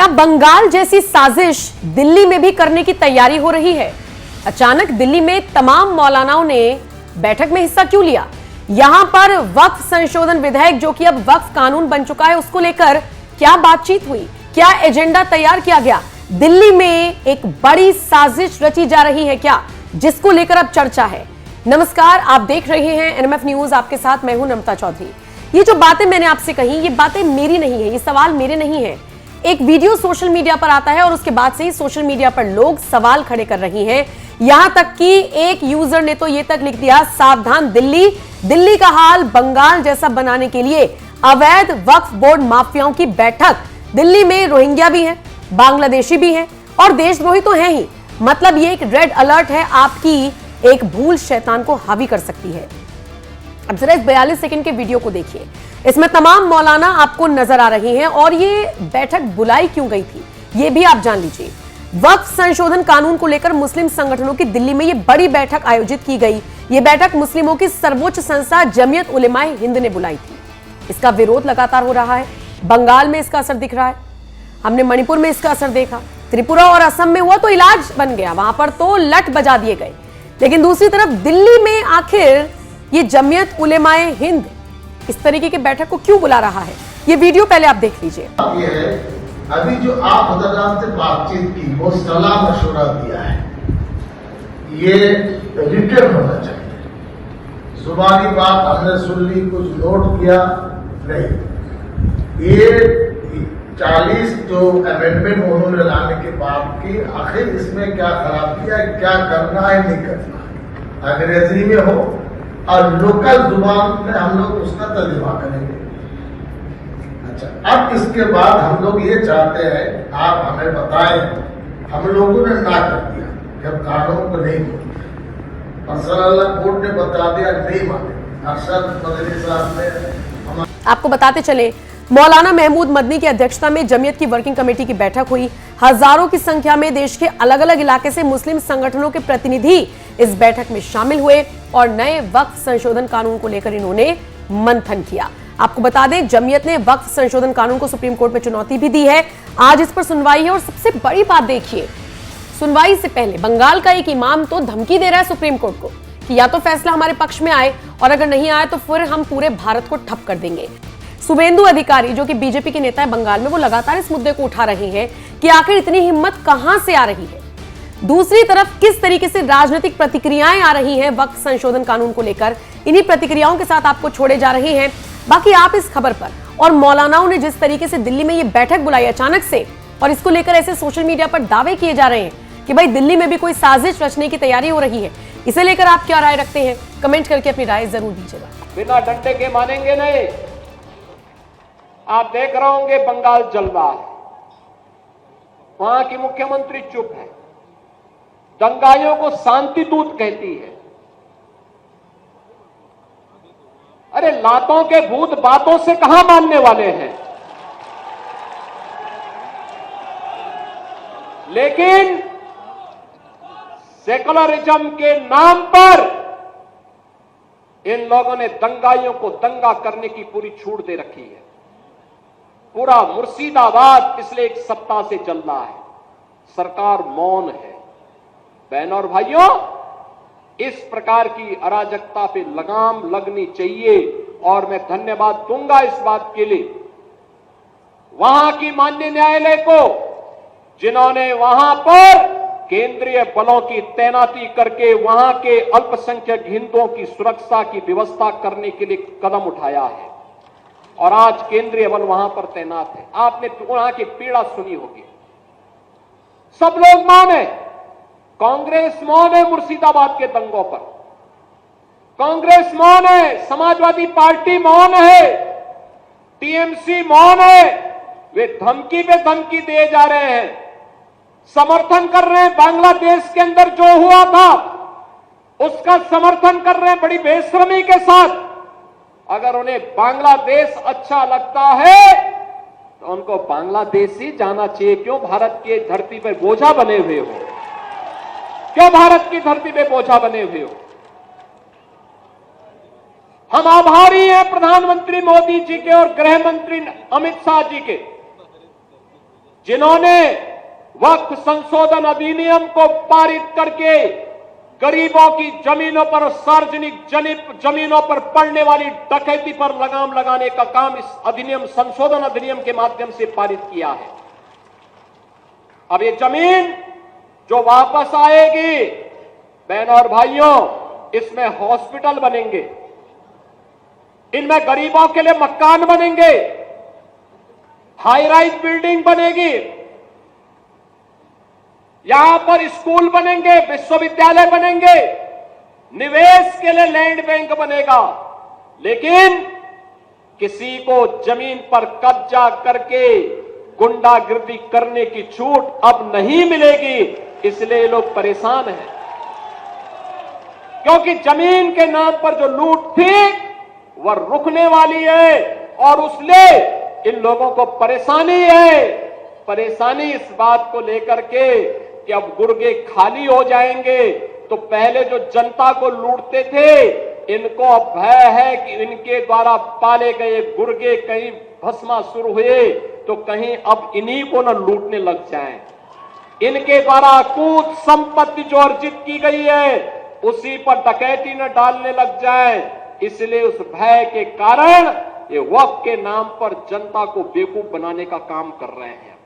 क्या बंगाल जैसी साजिश दिल्ली में भी करने की तैयारी हो रही है? अचानक दिल्ली में तमाम मौलानाओं ने बैठक में हिस्सा क्यों लिया? यहां पर वक्फ संशोधन विधेयक जो कि अब वक्फ कानून बन चुका है, उसको लेकर क्या बातचीत हुई? क्या एजेंडा तैयार किया गया? दिल्ली में एक बड़ी साजिश रची जा रही है क्या, जिसको लेकर अब चर्चा है? नमस्कार, आप देख रहे हैं एनएमएफ न्यूज, आपके साथ मैं हूं नमता चौधरी। ये जो बातें मैंने आपसे कही, ये बातें मेरी नहीं है, ये सवाल मेरे नहीं है। एक वीडियो सोशल मीडिया पर आता है और उसके बाद से ही सोशल मीडिया पर लोग सवाल खड़े कर रही हैं। यहां तक कि एक यूजर ने तो ये तक लिख दिया, सावधान दिल्ली, दिल्ली का हाल बंगाल जैसा बनाने के लिए अवैध वक्फ बोर्ड माफियाओं की बैठक। दिल्ली में रोहिंग्या भी हैं, बांग्लादेशी भी हैं और देशद्रोही तो हैं ही। मतलब ये एक रेड अलर्ट है, आपकी एक भूल शैतान को हावी कर सकती है। अब जरा इस 42 सेकंड के वीडियो को देखिए। इसमें तमाम मौलाना आपको नजर आ रही हैं और ये बैठक बुलाई क्यों गई थी, ये भी आप जान लीजिए। वक्फ संशोधन कानून को लेकर मुस्लिम संगठनों की दिल्ली में ये बड़ी बैठक आयोजित की गई। ये बैठक मुस्लिमों की सर्वोच्च संस्था जमीयत उलेमाए हिंद ने बुलाई थी। इसका विरोध लगातार हो रहा है। बंगाल में इसका असर दिख रहा है, हमने मणिपुर में इसका असर देखा, त्रिपुरा और असम में हुआ तो इलाज बन गया, वहां पर तो लट बजा दिए गए। लेकिन दूसरी तरफ दिल्ली में आखिर ये जमीयत उलेमाए हिंद इस तरीके की बैठक को क्यों बुला रहा है? ये वीडियो पहले आप देख लीजिए। ये है, अभी जो आप हुदरराम से बातचीत की, वो सलाह मशवरा दिया है, ये रिटर्न होना चाहिए। जुबानी बात हमने सुन ली, कुछ नोट किया नहीं। ये 40 जो अमेंडमेंट उन्होंने लाने के बाद की, आखिर इसमें क्या खराब किया, क्या करना है नहीं करना, अंग्रेजी में हो और लोकल जुबान में हम लोग उसका तर्जुमा करेंगे। अच्छा, अब इसके बाद हम लोग ये चाहते हैं, आप हमें बताएं, हम लोगों ने ना कर दिया जब कानून को नहीं बोलते, मसला कोर्ट ने बता दिया नहीं माने। अरशद मदनी साहब ने आपको बताते चले, मौलाना महमूद मदनी की अध्यक्षता में जमीयत की वर्किंग कमेटी की बैठक हुई। हजारों की संख्या में देश के अलग अलग इलाके से मुस्लिम संगठनों के प्रतिनिधि इस बैठक में शामिल हुए और नए वक्फ संशोधन कानून को लेकर इन्होंने मंथन किया। आपको बता दें, जमीयत ने वक्फ संशोधन कानून को सुप्रीम कोर्ट में चुनौती भी दी है। आज इस पर सुनवाई है और सबसे बड़ी बात देखिए, सुनवाई से पहले बंगाल का एक इमाम तो धमकी दे रहा है सुप्रीम कोर्ट को कि या तो फैसला हमारे पक्ष में आए और अगर नहीं आए तो फिर हम पूरे भारत को ठप कर देंगे। शुभेंदु अधिकारी जो कि बीजेपी के नेता है बंगाल में, वो लगातार इस मुद्दे को उठा रहे हैं कि आखिर इतनी हिम्मत कहां से आ रही है। दूसरी तरफ किस तरीके से राजनीतिक प्रतिक्रियाएं आ रही हैं वक्फ संशोधन कानून को लेकर, इन्हीं प्रतिक्रियाओं के साथ आपको छोड़े जा रहे हैं। बाकी आप इस खबर पर और मौलानाओं ने जिस तरीके से दिल्ली में ये बैठक बुलाई अचानक से, और इसको लेकर ऐसे सोशल मीडिया पर दावे किए जा रहे हैं कि भाई दिल्ली में भी कोई साजिश रचने की तैयारी हो रही है, इसे लेकर आप क्या राय रखते हैं? कमेंट करके अपनी राय जरूर दीजिएगा। बिना डंडे के मानेंगे नहीं। आप देख रहे होंगे बंगाल जल रहा है, वहां की मुख्यमंत्री चुप है, दंगाइयों को शांति दूत कहती है। अरे लातों के भूत बातों से कहां मानने वाले हैं। लेकिन सेकुलरिज्म के नाम पर इन लोगों ने दंगाइयों को दंगा करने की पूरी छूट दे रखी है। पूरा मुर्शिदाबाद पिछले एक सप्ताह से चल रहा है, सरकार मौन है। बहनों और भाइयों, इस प्रकार की अराजकता पे लगाम लगनी चाहिए और मैं धन्यवाद दूंगा इस बात के लिए वहां की माननीय न्यायालय को, जिन्होंने वहां पर केंद्रीय बलों की तैनाती करके वहां के अल्पसंख्यक हिंदुओं की सुरक्षा की व्यवस्था करने के लिए कदम उठाया है और आज केंद्रीय बल वहां पर तैनात है। आपने वहां की पीड़ा सुनी होगी, सब लोग मौन है। कांग्रेस मौन है मुर्शिदाबाद के दंगों पर, कांग्रेस मौन है, समाजवादी पार्टी मौन है, टीएमसी मौन है। वे धमकी पे धमकी दिए जा रहे हैं, समर्थन कर रहे हैं। बांग्लादेश के अंदर जो हुआ था उसका समर्थन कर रहे हैं बड़ी बेशर्मी के साथ। अगर उन्हें बांग्लादेश अच्छा लगता है तो उनको बांग्लादेश ही जाना चाहिए। क्यों भारत की धरती पर बोझा बने हुए हो? क्यों भारत की धरती पे बोझा बने हुए हो? हम आभारी हैं प्रधानमंत्री मोदी जी के और गृह मंत्री अमित शाह जी के, जिन्होंने वक्फ संशोधन अधिनियम को पारित करके गरीबों की जमीनों पर, सार्वजनिक जमीनों पर पड़ने वाली डकैती पर लगाम लगाने का काम इस अधिनियम, संशोधन अधिनियम के माध्यम से पारित किया है। अब ये जमीन जो वापस आएगी, बहनों और भाइयों, इसमें हॉस्पिटल बनेंगे, इनमें गरीबों के लिए मकान बनेंगे, हाई राइज बिल्डिंग बनेगी, यहां पर स्कूल बनेंगे, विश्वविद्यालय बनेंगे, निवेश के लिए लैंड बैंक बनेगा। लेकिन किसी को जमीन पर कब्जा करके गुंडागिर्दी करने की छूट अब नहीं मिलेगी, इसलिए ये लोग परेशान हैं। क्योंकि जमीन के नाम पर जो लूट थी वह रुकने वाली है और उसलिए इन लोगों को परेशानी है। परेशानी इस बात को लेकर के कि अब गुर्गे खाली हो जाएंगे, तो पहले जो जनता को लूटते थे, इनको अब भय है कि इनके द्वारा पाले गए गुर्गे कहीं भस्मासुर हुए तो कहीं अब इन्हीं को न लूटने लग जाएं। इनके द्वारा अकूत संपत्ति जो अर्जित की गई है उसी पर डकैती न डालने लग जाए, इसलिए उस भय के कारण ये वक्फ के नाम पर जनता को बेवकूफ बनाने का काम कर रहे हैं।